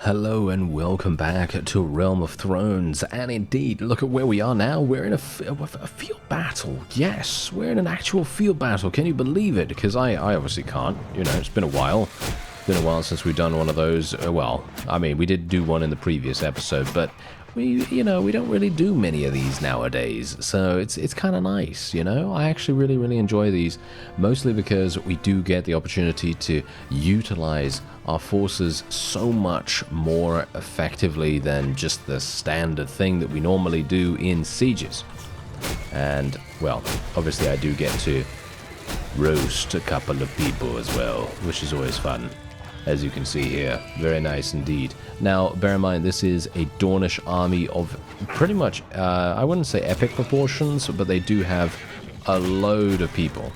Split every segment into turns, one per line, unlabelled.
Hello and welcome back to Realm of Thrones, and indeed, look at where we are now. We're in a field battle. Yes, we're in an actual field battle. Can you believe it? Because I obviously can't. You know, it's been a while. It's been a while since we've done one of those. Well, I mean, we did do one in the previous episode, but we don't really do many of these nowadays. So it's kind of nice, you know? I actually really enjoy these, mostly because we do get the opportunity to utilize our forces so much more effectively than just the standard thing that we normally do in sieges. And, well, obviously I do get to roast a couple of people as well, which is always fun, as you can see here. Very nice indeed. Now, bear in mind, this is a Dornish army of pretty much, I wouldn't say epic proportions, but they do have a load of people.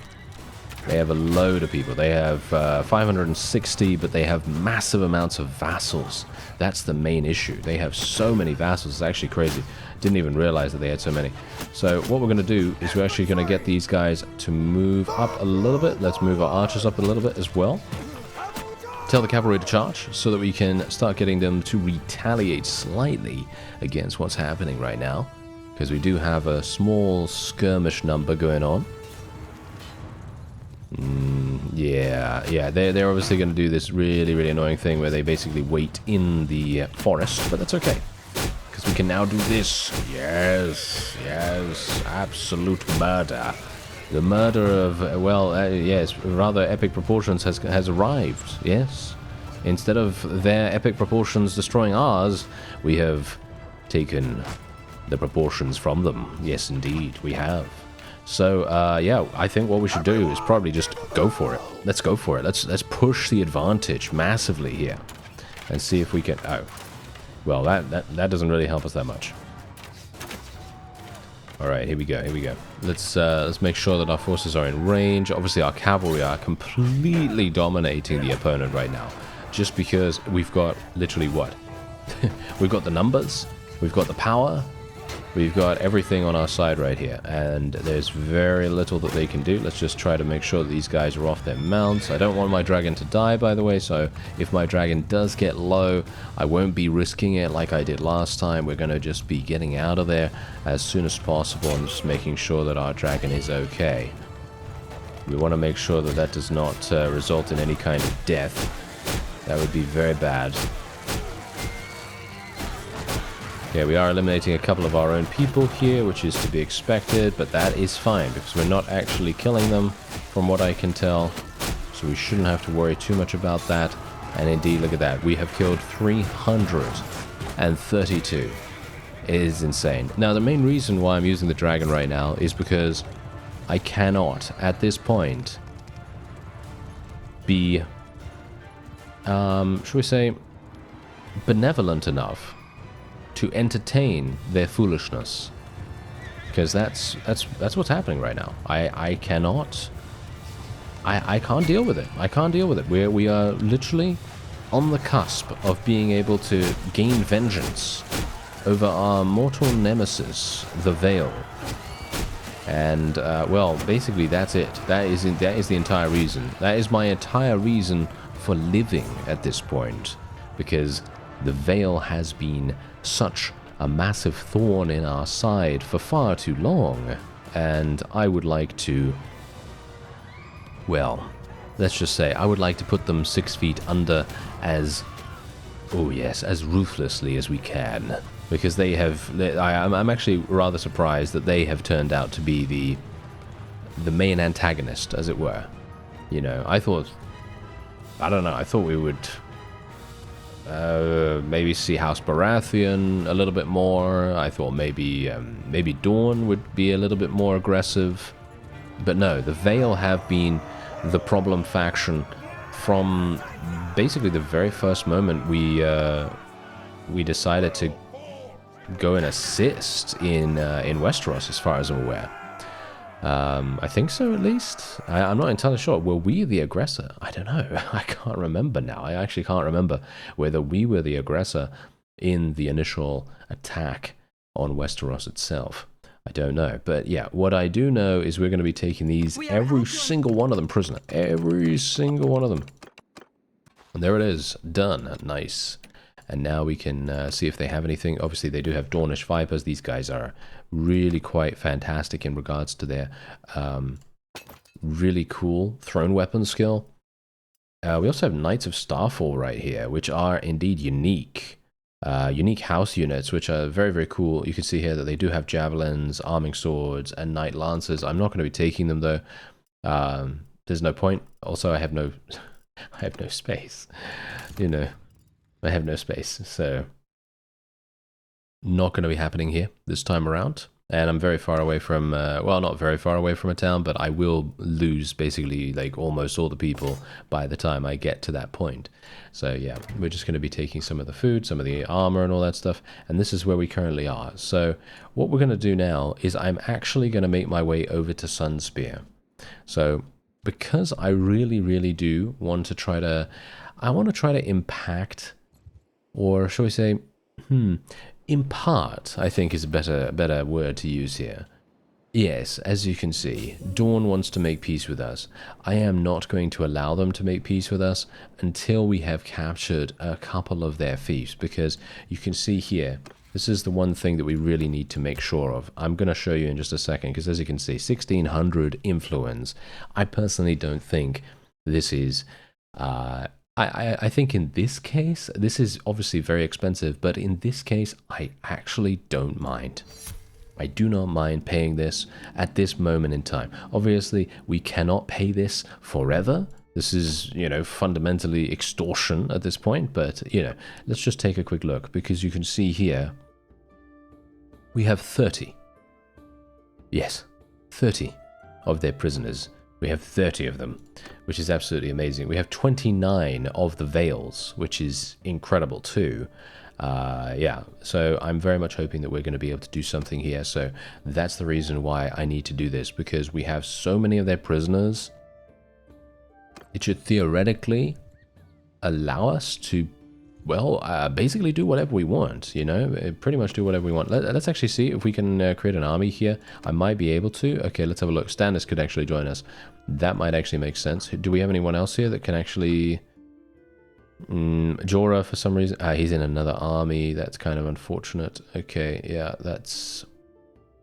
They have a load of people. They have 560, but they have massive amounts of vassals. That's the main issue. They have so many vassals. It's actually crazy. Didn't even realize that they had so many. So what we're going to do is we're actually going to get these guys to move up a little bit. Let's move our archers up a little bit as well. Tell the cavalry to charge so that we can start getting them to retaliate slightly against what's happening right now. Because we do have a small skirmish number going on. Yeah, they're obviously going to do this really annoying thing where they basically wait in the forest, but that's okay, because we can now do this. Yes, absolute murder. The murder of, yes, rather epic proportions has arrived, yes. Instead of their epic proportions destroying ours, we have taken the proportions from them. Yes, indeed, we have. So, yeah, I think what we should do is probably just go for it. Let's go for it. Let's push the advantage massively here. And see if we can... Oh. Well, that doesn't really help us that much. Alright, here we go. Let's make sure that our forces are in range. Obviously, our cavalry are completely dominating the opponent right now. Just because we've got literally what? We've got the numbers, we've got the power, we've got everything on our side right here, and there's very little that they can do. Let's just try to make sure that these guys are off their mounts. I don't want my dragon to die, by the way, so if my dragon does get low, I won't be risking it like I did last time. We're going to just be getting out of there as soon as possible and just making sure that our dragon is okay. We want to make sure that that does not result in any kind of death. That would be very bad. Yeah, we are eliminating a couple of our own people here, which is to be expected, but that is fine, because we're not actually killing them, from what I can tell, so we shouldn't have to worry too much about that. And indeed, look at that, we have killed 332. It is insane. Now, the main reason why I'm using the dragon right now is because I cannot, at this point, be, should we say, benevolent enough to entertain their foolishness, because that's what's happening right now. I can't deal with it. I can't deal with it. We are literally on the cusp of being able to gain vengeance over our mortal nemesis, the Vale. And well, basically that's it. That is the entire reason. That is my entire reason for living at this point, because the Vale has been such a massive thorn in our side for far too long, and I would like to, well, let's just say I would like to put them 6 feet under as, oh yes, as ruthlessly as we can, because they have, I'm actually rather surprised that they have turned out to be the main antagonist, as it were. You know, I thought we would maybe see House Baratheon a little bit more. I thought maybe Dawn would be a little bit more aggressive, but no, the Vale have been the problem faction from basically the very first moment we decided to go and assist in Westeros, as far as I'm aware. I think so, at least. I'm not entirely sure. Were we the aggressor? I don't know. I can't remember now. I actually can't remember whether we were the aggressor in the initial attack on Westeros itself. I don't know. But yeah, what I do know is we're going to be taking these, every single one of them, prisoner. Every single one of them. And there it is. Done. Nice. And now we can see if they have anything. Obviously, they do have Dornish Vipers. These guys are really quite fantastic in regards to their really cool thrown weapon skill. We also have Knights of Starfall right here, which are indeed unique. Unique house units, which are very, very cool. You can see here that they do have javelins, arming swords, and knight lancers. I'm not going to be taking them though. There's no point. Also, I have no, I have no space. You know, I have no space, so not going to be happening here this time around. And I'm very far away from, well, not very far away from a town, but I will lose basically like almost all the people by the time I get to that point. So yeah, we're just going to be taking some of the food, some of the armor and all that stuff. And this is where we currently are. So what we're going to do now is I'm actually going to make my way over to Sunspear. So because I really, really do want to try to, I want to try to impact, or shall we say, impart, I think is a better word to use here. Yes, as you can see, Dawn wants to make peace with us. I am not going to allow them to make peace with us until we have captured a couple of their fiefs, because you can see here, this is the one thing that we really need to make sure of. I'm going to show you in just a second, because as you can see, 1600 influence. I personally don't think this is... I think in this case, this is obviously very expensive, but in this case, I actually don't mind. I do not mind paying this at this moment in time. Obviously, we cannot pay this forever. This is, you know, fundamentally extortion at this point, but, you know, let's just take a quick look, because you can see here, we have 30. Yes, 30 of their prisoners. We have 30 of them, which is absolutely amazing. We have 29 of the Veils, which is incredible too. Yeah, so I'm very much hoping that we're going to be able to do something here. So that's the reason why I need to do this, because we have so many of their prisoners. It should theoretically allow us to, well, basically do whatever we want, you know, pretty much do whatever we want. Let's actually see if we can create an army here. I might be able to. Okay, let's have a look. Stannis could actually join us. That might actually make sense. Do we have anyone else here that can actually... Jorah, for some reason. He's in another army. That's kind of unfortunate. Okay, yeah, that's...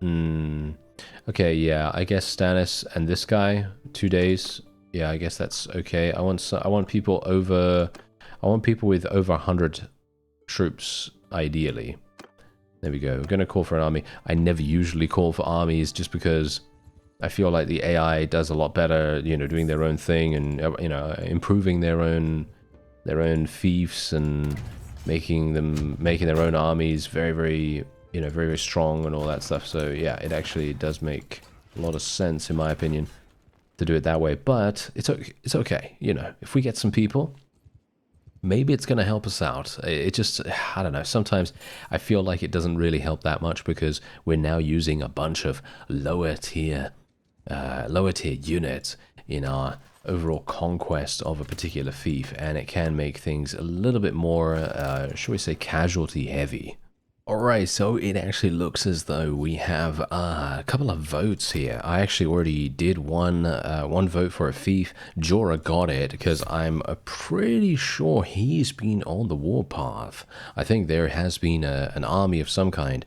Okay, yeah, I guess Stannis and this guy, 2 days. Yeah, I guess that's okay. I want people over... I want people with over 100 troops, ideally. There we go. We're going to call for an army. I never usually call for armies just because I feel like the AI does a lot better, you know, doing their own thing and, you know, improving their own fiefs and making their own armies very, very, you know, very, very strong and all that stuff. So yeah, it actually does make a lot of sense, in my opinion, to do it that way. But it's okay. You know, if we get some people, maybe it's going to help us out. It just, I don't know, sometimes I feel like it doesn't really help that much because we're now using a bunch of lower tier units in our overall conquest of a particular fief, and it can make things a little bit more, shall we say, casualty heavy. Alright, so it actually looks as though we have a couple of votes here. I actually already did one vote for a fief. Jorah got it because I'm pretty sure he's been on the warpath. I think there has been an army of some kind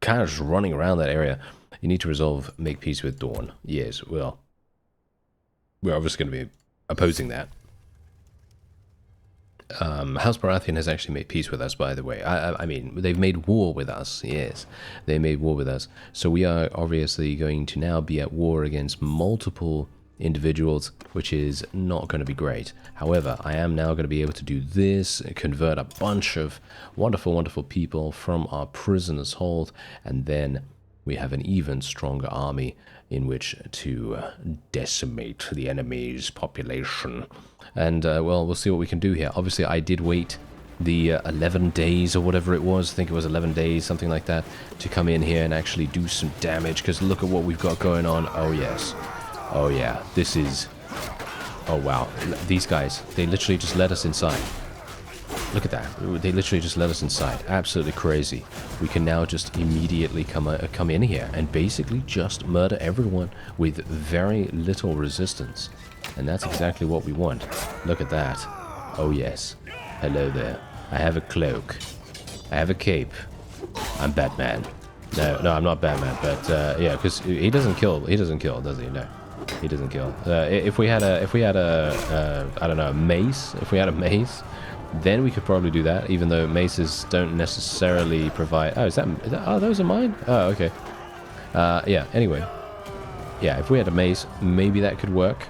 kind of just running around that area. You need to resolve, make peace with Dawn. Yes, well, we're obviously going to be opposing that. House Baratheon has actually made peace with us, by the way. I mean, they've made war with us. Yes, they made war with us. So we are obviously going to now be at war against multiple individuals, which is not going to be great. However, I am now going to be able to do this, convert a bunch of wonderful, wonderful people from our prisoners' hold, and then we have an even stronger army in which to decimate the enemy's population. And, well, we'll see what we can do here. Obviously, I did wait the 11 days or whatever it was. I think it was 11 days, something like that, to come in here and actually do some damage, because look at what we've got going on. Oh, yes. Oh, yeah. This is... Oh, wow. These guys, they literally just let us inside. Look at that. They literally just let us inside. Absolutely crazy. We can now just immediately come in here and basically just murder everyone with very little resistance. And that's exactly what we want. Look at that. Oh yes. Hello there. I have a cloak. I have a cape. I'm Batman. No, I'm not Batman, but yeah, because he doesn't kill. He doesn't kill, does he? No, he doesn't kill. If we had a, I don't know, a mace. If we had a mace, then we could probably do that. Even though maces don't necessarily provide. Oh, is that? Oh, those are mine. Oh, okay. Yeah. Anyway, yeah. If we had a mace, maybe that could work.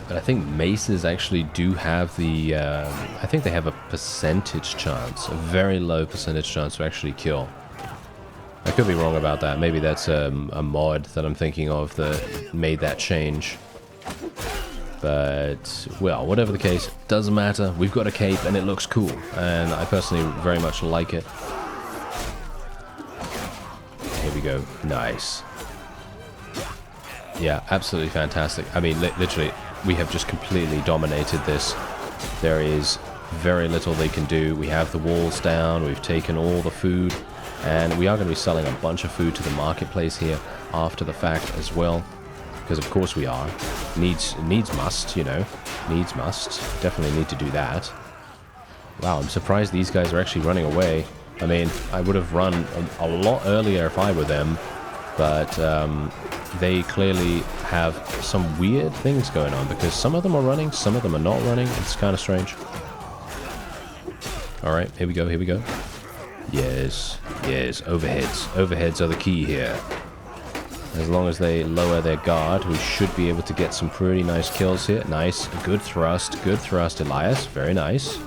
But I think maces actually do have the. I think they have a percentage chance, a very low percentage chance to actually kill. I could be wrong about that. Maybe that's a mod that I'm thinking of that made that change. But, well, whatever the case, doesn't matter. We've got a cape and it looks cool. And I personally very much like it. Here we go. Nice. Yeah, absolutely fantastic. I mean, literally, we have just completely dominated this. There is very little they can do. We have the walls down. We've taken all the food. And we are going to be selling a bunch of food to the marketplace here after the fact as well. Because of course we are. Needs must, you know. Needs must. Definitely need to do that. Wow, I'm surprised these guys are actually running away. I mean, I would have run a lot earlier if I were them. But they clearly have some weird things going on. Because some of them are running, some of them are not running. It's kind of strange. Alright, here we go, here we go. Yes, yes, overheads. Overheads are the key here. As long as they lower their guard, we should be able to get some pretty nice kills here. Nice, good thrust, Elias. Very nice.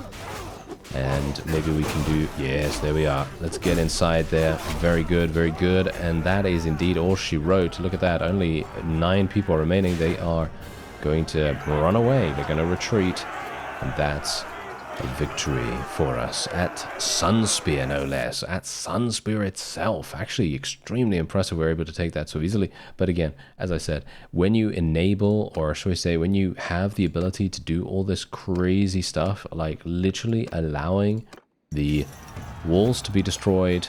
And maybe we can do... Yes, there we are. Let's get inside there. Very good, very good. And that is indeed all she wrote. Look at that. Only 9 people remaining. They are going to run away. They're going to retreat. And that's a victory for us at Sunspear, no less. At Sunspear itself. Actually, extremely impressive we're able to take that so easily. But again, as I said, when you enable, or should we say, when you have the ability to do all this crazy stuff, like literally allowing the walls to be destroyed,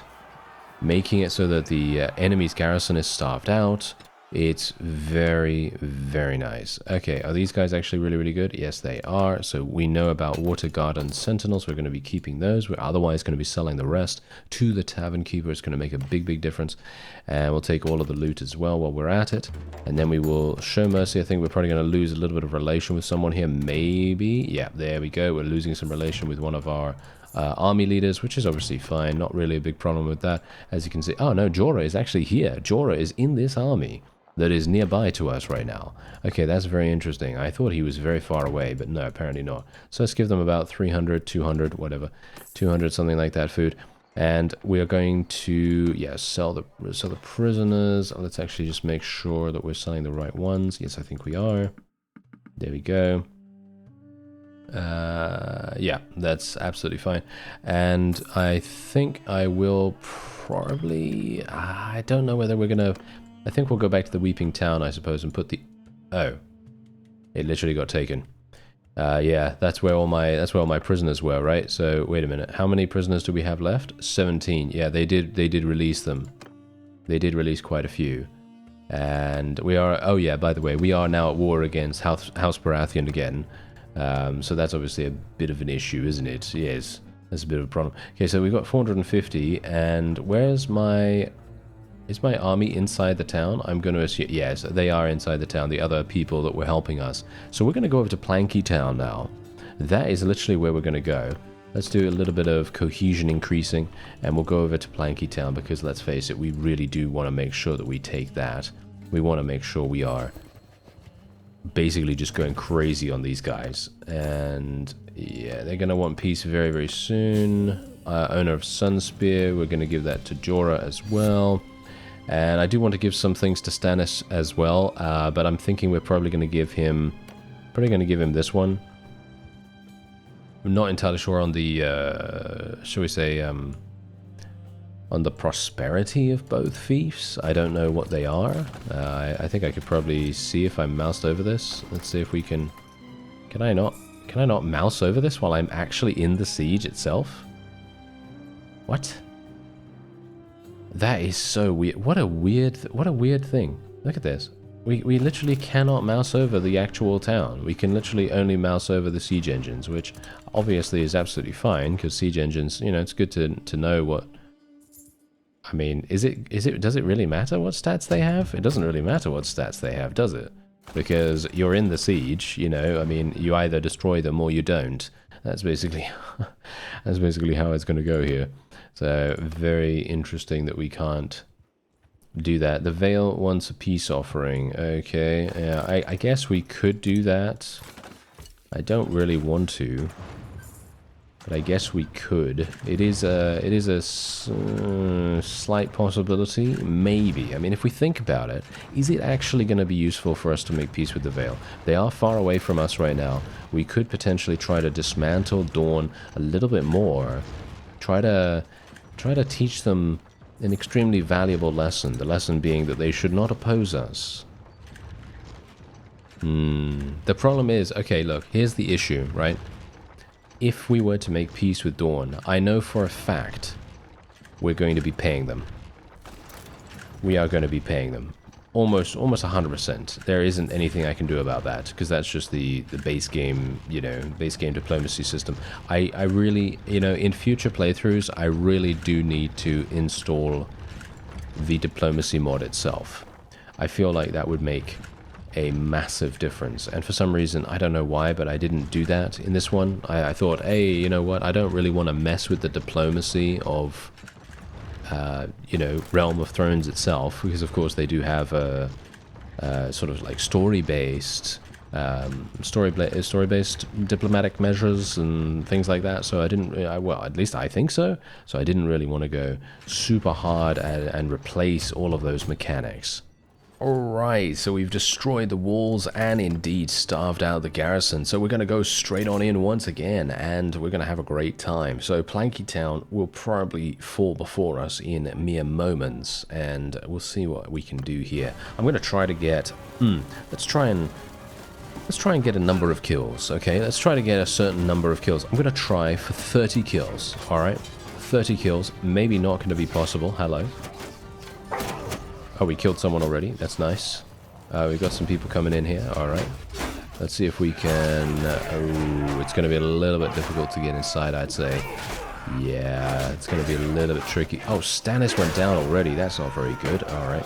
making it so that the enemy's garrison is starved out, it's very, very nice. Okay, are these guys actually really, really good? Yes, they are. So we know about Water Guard and Sentinels. We're going to be keeping those. We're otherwise going to be selling the rest to the Tavern Keeper. It's going to make a big, big difference. And we'll take all of the loot as well while we're at it. And then we will show mercy. I think we're probably going to lose a little bit of relation with someone here. Maybe. Yeah, there we go. We're losing some relation with one of our army leaders, which is obviously fine. Not really a big problem with that. As you can see. Oh, no, Jorah is actually here. Jorah is in this army that is nearby to us right now. Okay, that's very interesting. I thought he was very far away, but no, apparently not. So let's give them about 300, 200, whatever. 200, something like that food. And we are going to, yeah, sell the prisoners. Let's actually just make sure that we're selling the right ones. Yes, I think we are. There we go. Yeah, that's absolutely fine. And I think I will probably... I don't know whether we're going to... I think we'll go back to the Weeping Town, I suppose, and put the... Oh. It literally got taken. Yeah, that's where all my prisoners were, right? So, wait a minute. How many prisoners do we have left? 17. Yeah, they did release them. They did release quite a few. And we are... Oh, yeah, by the way, we are now at war against House Baratheon again. So that's obviously a bit of an issue, isn't it? Yes, that's a bit of a problem. Okay, so we've got 450, and where's my... Is my army inside the town? I'm going to assume... Yes, they are inside the town, the other people that were helping us. So we're going to go over to Planky Town now. That is literally where we're going to go. Let's do a little bit of cohesion increasing, and we'll go over to Planky Town, because let's face it, we really do want to make sure that we take that. We want to make sure we are basically just going crazy on these guys. And yeah, they're going to want peace very, very soon. Owner of Sunspear, we're going to give that to Jorah as well. And I do want to give some things to Stannis as well, but I'm thinking we're probably going to give him this one. I'm not entirely sure on the, shall we say, on the prosperity of both fiefs. I don't know what they are. I think I could probably see if I moused over this. Let's see if we can... Can I not mouse over this while I'm actually in the siege itself? What? That is so weird. What a weird thing. Look at this. We literally cannot mouse over the actual town. We can literally only mouse over the siege engines, which obviously is absolutely fine, because siege engines, you know, it's good to know what... I mean, does it really matter what stats they have? It doesn't really matter what stats they have, does it? Because you're in the siege, you know, I mean, you either destroy them or you don't. That's basically, that's basically how it's going to go here. So, very interesting that we can't do that. The Veil wants a peace offering. Okay, yeah, I guess we could do that. I don't really want to, but I guess we could. It is a slight possibility, maybe. I mean, if we think about it, is it actually going to be useful for us to make peace with the Veil? They are far away from us right now. We could potentially try to dismantle Dawn a little bit more. Try to teach them an extremely valuable lesson. The lesson being that they should not oppose us. The problem is, okay, look, here's the issue, right? If we were to make peace with Dawn, I know for a fact we're going to be paying them. We are going to be paying them. Almost 100%. There isn't anything I can do about that, because that's just the base game, you know, base game diplomacy system. I really, you know, in future playthroughs, I really do need to install the diplomacy mod itself. I feel like that would make a massive difference, and for some reason, I don't know why, but I didn't do that in this one. I thought, hey, you know what, I don't really want to mess with the diplomacy of you know, Realm of Thrones itself, because of course they do have a sort of like story-based diplomatic measures and things like that. So I didn't, well, at least I think so. So I didn't really want to go super hard and replace all of those mechanics. Alright, so we've destroyed the walls and indeed starved out the garrison, so we're going to go straight on in once again, and we're going to have a great time. So Planky Town will probably fall before us in mere moments, and we'll see what we can do here. I'm going to try to get... let's try and get a number of kills, okay? Let's try to get a certain number of kills. I'm going to try for 30 kills, alright? 30 kills, maybe not going to be possible. Hello. Oh, we killed someone already. That's nice. We've got some people coming in here. All right. Let's see if we can... oh, it's going to be a little bit difficult to get inside, I'd say. Yeah, it's going to be a little bit tricky. Oh, Stannis went down already. That's not very good. All right.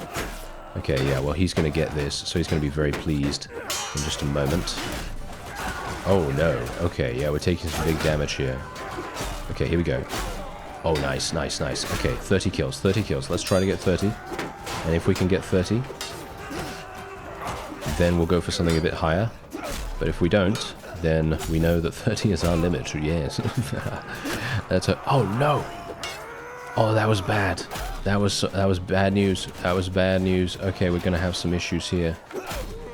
Okay, yeah, well, he's going to get this, so he's going to be very pleased in just a moment. Oh, no. Okay, yeah, we're taking some big damage here. Okay, here we go. Oh, nice, nice, nice. Okay, 30 kills, 30 kills. Let's try to get 30. And if we can get 30, then we'll go for something a bit higher. But if we don't, then we know that 30 is our limit. Yes. That's a... oh, no! Oh, that was bad. That was bad news. That was bad news. Okay, we're going to have some issues here.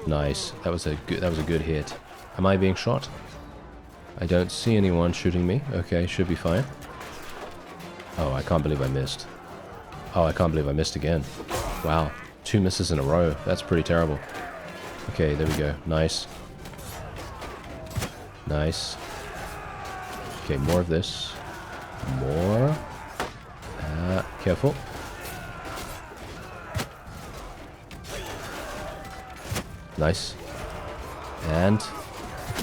Nice. That was a good hit. Am I being shot? I don't see anyone shooting me. Okay, should be fine. Oh, I can't believe I missed. Oh, I can't believe I missed again. Wow, 2 misses in a row. That's pretty terrible. Okay, there we go. Nice. Nice. Okay, more of this. More. Careful. Nice. And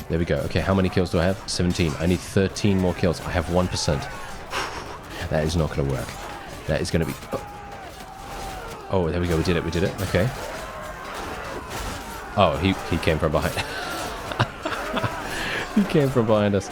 there we go. Okay, how many kills do I have? 17. I need 13 more kills. I have 1%. That is not going to work. That is going to be... oh, there we go. We did it. We did it. Okay. Oh, he came from behind. He came from behind us.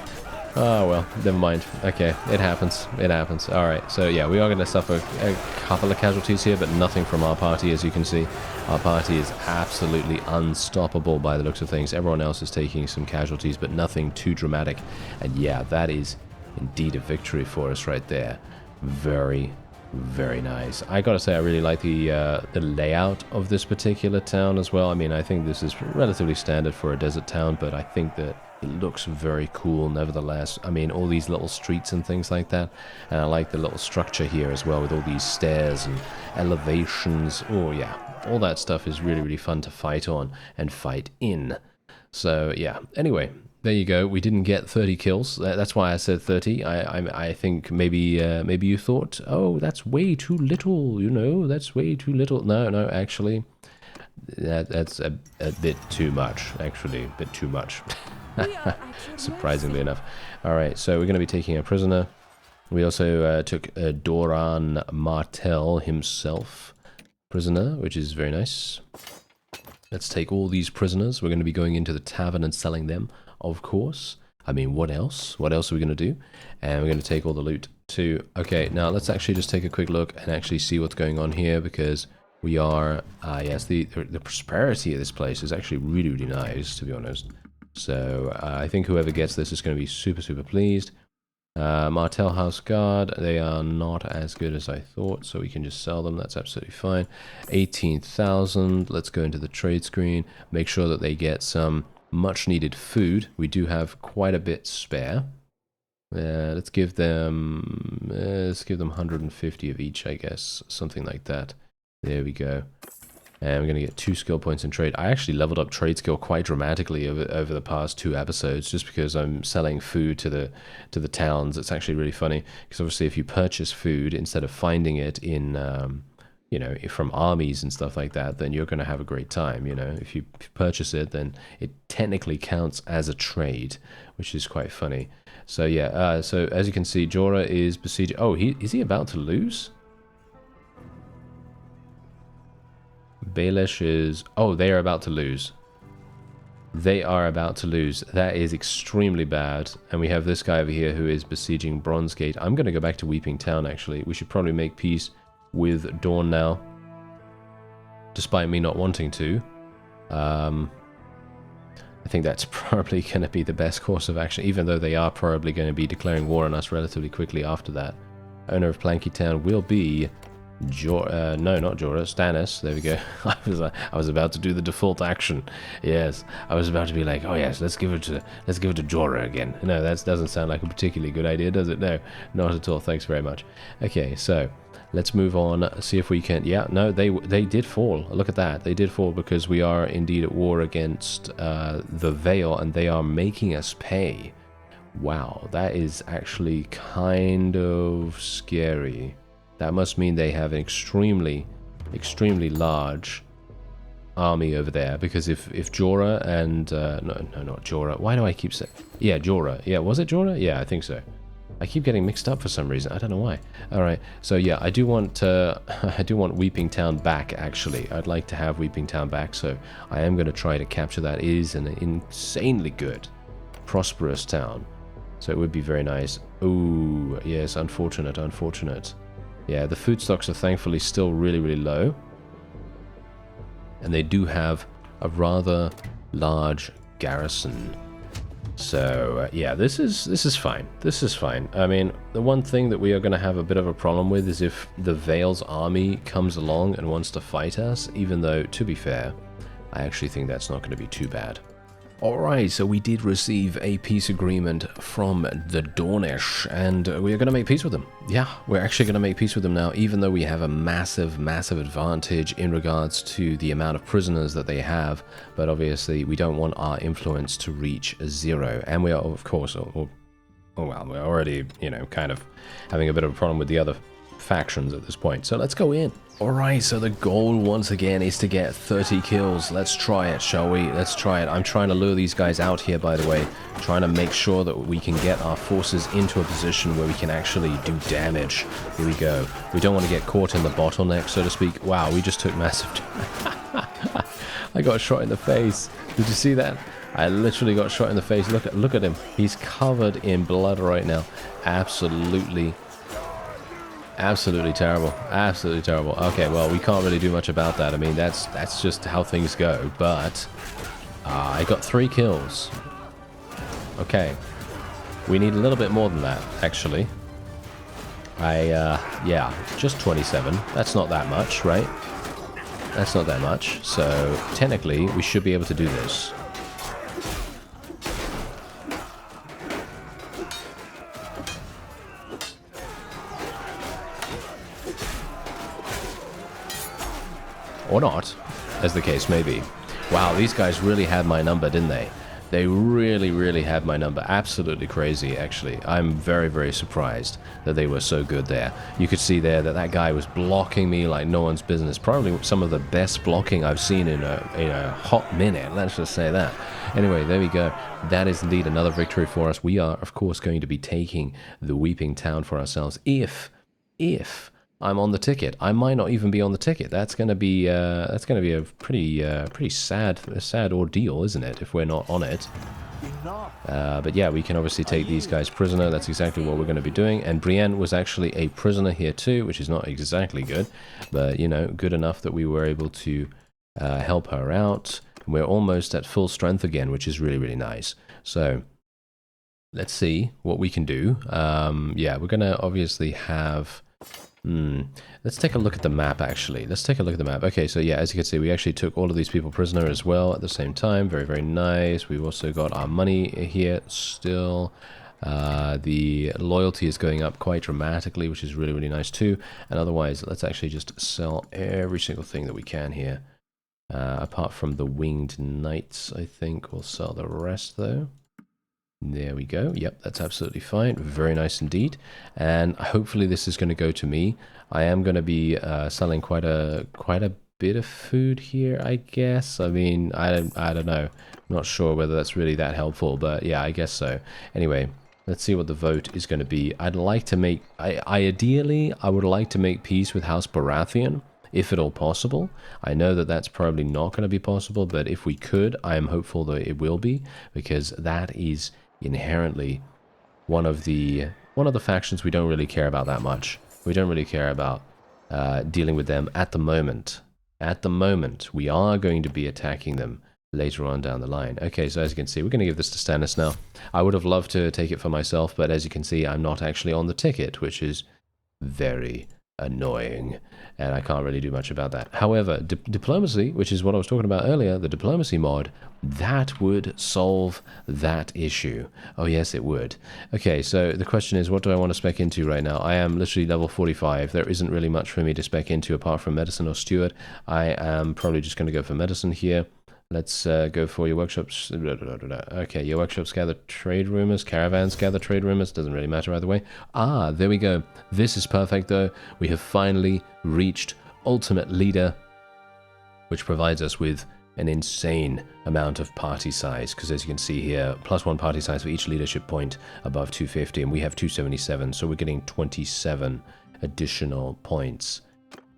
Oh, well, never mind. Okay, it happens. It happens. All right. So, yeah, we are going to suffer a couple of casualties here, but nothing from our party, as you can see. Our party is absolutely unstoppable by the looks of things. Everyone else is taking some casualties, but nothing too dramatic. And, yeah, that is indeed a victory for us right there. Very, very nice. I gotta say, I really like the layout of this particular town as well. I mean, I think this is relatively standard for a desert town, but I think that it looks very cool nevertheless. I mean, all these little streets and things like that, and I like the little structure here as well with all these stairs and elevations. Oh yeah, all that stuff is really, really fun to fight on and fight in. So yeah, anyway, there you go. We didn't get 30 kills. That's why I said 30. I think maybe you thought, oh, that's way too little, you know, that's way too little. No, actually, That's a bit too much, actually. A bit too much. Surprisingly enough. Alright, so we're going to be taking a prisoner. We also took Doran Martell himself prisoner, which is very nice. Let's take all these prisoners. We're going to be going into the tavern and selling them, of course. I mean, what else? What else are we going to do? And we're going to take all the loot too. Okay, now let's actually just take a quick look and actually see what's going on here, because we are, yes, the prosperity of this place is actually really, really nice, to be honest. So I think whoever gets this is going to be super, super pleased. Martell House Guard, they are not as good as I thought, so we can just sell them. That's absolutely fine. 18,000. Let's go into the trade screen. Make sure that they get some much needed food. We do have quite a bit spare. Let's give them 150 of each, I guess, something like that. There we go. And we're going to get 2 skill points in trade. I actually leveled up trade skill quite dramatically over the past 2 episodes, just because I'm selling food to the towns. It's actually really funny, because obviously if you purchase food instead of finding it in, you know, from armies and stuff like that, then you're going to have a great time, you know. If you purchase it, then it technically counts as a trade, which is quite funny. So yeah, so as you can see, Jorah is besieging. Oh, is he about to lose? Baelish is... Oh, they are about to lose. They are about to lose. That is extremely bad. And we have this guy over here who is besieging Bronzegate. I'm going to go back to Weeping Town, actually. We should probably make peace with Dawn now, despite me not wanting to. I think that's probably going to be the best course of action, even though they are probably going to be declaring war on us relatively quickly after that. Owner of Planky Town will be... no, not Jorah, Stannis. There we go. I was about to do the default action. Yes, I was about to be like, oh yes, let's give it to Jorah again. No, that doesn't sound like a particularly good idea, does it? No, not at all. Thanks very much. Okay, so let's move on. See if we can. Yeah, no, they did fall. Look at that. They did fall because we are indeed at war against the Vale, and they are making us pay. Wow, that is actually kind of scary. That must mean they have an extremely, extremely large army over there. Because if Jorah and... no, not Jorah. Why do I keep saying... Yeah, Jorah. Yeah, was it Jorah? Yeah, I think so. I keep getting mixed up for some reason. I don't know why. Alright, so yeah, I do want Weeping Town back, actually. I'd like to have Weeping Town back, so I am going to try to capture that. It is an insanely good, prosperous town. So it would be very nice. Ooh, yes, unfortunate, unfortunate. Yeah, the food stocks are thankfully still really, really low. And they do have a rather large garrison. So, yeah, this is fine. This is fine. I mean, the one thing that we are going to have a bit of a problem with is if the Vale's army comes along and wants to fight us, even though, to be fair, I actually think that's not going to be too bad. Alright, so we did receive a peace agreement from the Dornish, and we are going to make peace with them. Yeah, we're actually going to make peace with them now, even though we have a massive, massive advantage in regards to the amount of prisoners that they have, but obviously we don't want our influence to reach 0, and we are, of course, well, we're already, you know, kind of having a bit of a problem with the other factions at this point, so let's go in. Alright, so the goal once again is to get 30 kills. Let's try it, shall we? Let's try it. I'm trying to lure these guys out here, by the way. Trying to make sure that we can get our forces into a position where we can actually do damage. Here we go. We don't want to get caught in the bottleneck, so to speak. Wow, we just took massive damage. I got shot in the face. Did you see that? I literally got shot in the face. Look at him. He's covered in blood right now. Absolutely terrible. Absolutely terrible. Okay, well, we can't really do much about that. I mean, that's just how things go. But I got 3 kills. Okay. We need a little bit more than that, actually. Yeah, just 27. That's not that much, right? That's not that much. So, technically, we should be able to do this. Or not, as the case may be. Wow, these guys really had my number, didn't they? They really, really had my number. Absolutely crazy, actually. I'm very, very surprised that they were so good there. You could see there that that guy was blocking me like no one's business. Probably some of the best blocking I've seen in a hot minute. Let's just say that. Anyway, there we go. That is indeed another victory for us. We are, of course, going to be taking the Weeping Town for ourselves if I'm on the ticket. I might not even be on the ticket. That's gonna be a pretty sad ordeal, isn't it? If we're not on it. But yeah, we can obviously take these guys prisoner. That's exactly what we're going to be doing. And Brienne was actually a prisoner here too, which is not exactly good, but you know, good enough that we were able to help her out. We're almost at full strength again, which is really, really nice. So let's see what we can do. Yeah, we're gonna obviously have. Let's take a look at the map, actually. Let's take a look at the map. Okay, so yeah, as you can see, we actually took all of these people prisoner as well at the same time. Very, very nice. We've also got our money here still. The loyalty is going up quite dramatically, which is really, really nice too. And otherwise, let's actually just sell every single thing that we can here. Apart from the winged knights, I think we'll sell the rest, though. There we go. Yep, that's absolutely fine. Very nice indeed. And hopefully this is going to go to me. I am going to be selling quite a bit of food here, I guess. I mean, I don't know. I'm not sure whether that's really that helpful, but yeah, I guess so. Anyway, let's see what the vote is going to be. I'd like to make... ideally, I would like to make peace with House Baratheon, if at all possible. I know that that's probably not going to be possible, but if we could, I am hopeful that it will be, because that is inherently one of the factions we don't really care about that much. We don't really care about dealing with them at the moment. At the moment, we are going to be attacking them later on down the line. Okay, so as you can see, we're going to give this to Stannis now. I would have loved to take it for myself, but as you can see, I'm not actually on the ticket, which is very annoying, and I can't really do much about that. However, diplomacy, which is what I was talking about earlier, the diplomacy mod, that would solve that issue. Oh yes, it would. Okay, so the question is, what do I want to spec into right now? I am literally level 45. There isn't really much for me to spec into apart from medicine or steward. I am probably just going to go for medicine here. Let's go for your workshops. Okay, your workshops gather trade rumors, caravans gather trade rumors. Doesn't really matter either way. Ah, there we go. This is perfect, though. We have finally reached Ultimate Leader, which provides us with an insane amount of party size. Because as you can see here, +1 party size for each leadership point above 250, and we have 277, so we're getting 27 additional points.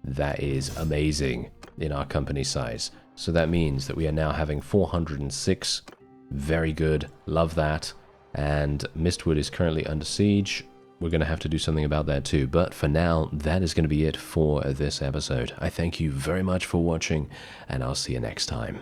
That is amazing in our company size. So that means that we are now having 406. Very good. Love that. And Mistwood is currently under siege. We're going to have to do something about that too. But for now, that is going to be it for this episode. I thank you very much for watching, and I'll see you next time.